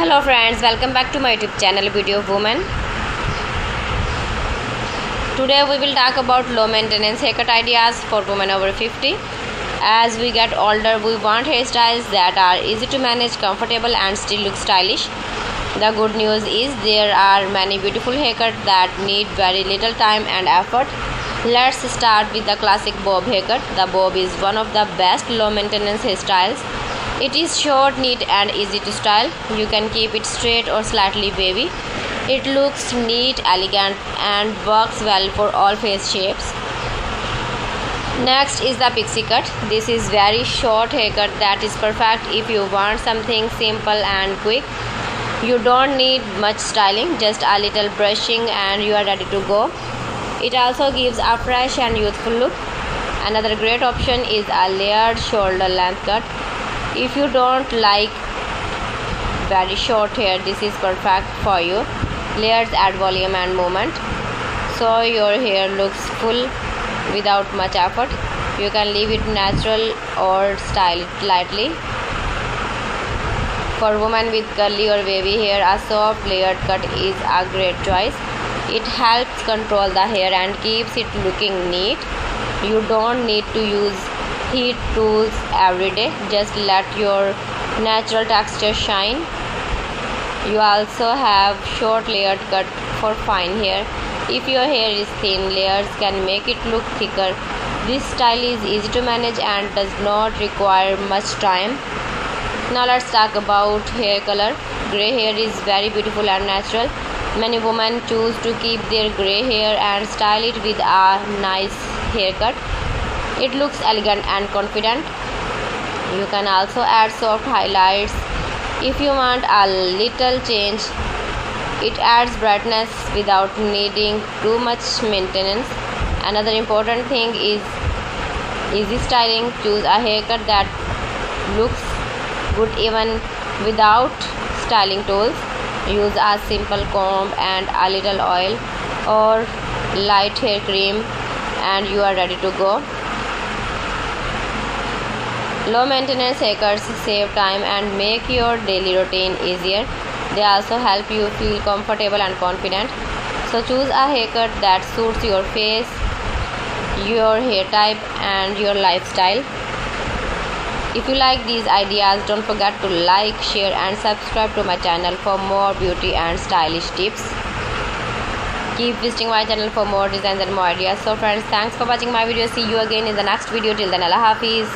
Hello friends, welcome back to my YouTube channel Beauty of Woman. Today we will talk about low maintenance haircut ideas for women over 50. As we get older, we want hairstyles that are easy to manage, comfortable and still look stylish. The good news is there are many beautiful haircuts that need very little time and effort. Let's start with the classic bob haircut. The bob is one of the best low maintenance hairstyles. It is short, neat and easy to style. You can keep it straight or slightly wavy. It looks neat, elegant and works well for all face shapes. Next is the pixie cut. This is very short haircut that is perfect if you want something simple and quick. You don't need much styling, just a little brushing and you are ready to go. It also gives a fresh and youthful look. Another great option is a layered shoulder length cut. If you don't like very short hair, this is perfect for you. Layers add volume and movement, so your hair looks full without much effort. You can leave it natural or style it lightly. For women with curly or wavy hair, a soft layered cut is a great choice. It helps control the hair and keeps it looking neat. You don't need to use heat tools every day, just let your natural texture shine. You also have short layered cut for fine hair. If your hair is thin, layers can make it look thicker. This style is easy to manage and does not require much time. Now let's talk about hair color. Grey hair is very beautiful and natural. Many women choose to keep their grey hair and style it with a nice haircut. It looks elegant and confident. You can also add soft highlights if you want a little change. It adds brightness without needing too much maintenance. Another important thing is easy styling. Choose a haircut that looks good even without styling tools. Use a simple comb and a little oil or light hair cream and you are ready to go. Low maintenance haircuts save time and make your daily routine easier. They also help you feel comfortable and confident. So choose a haircut that suits your face, your hair type and your lifestyle. If you like these ideas, don't forget to like, share and subscribe to my channel for more beauty and stylish tips. Keep visiting my channel for more designs and more ideas. So friends, thanks for watching my video. See you again in the next video. Till then, Allah Hafiz.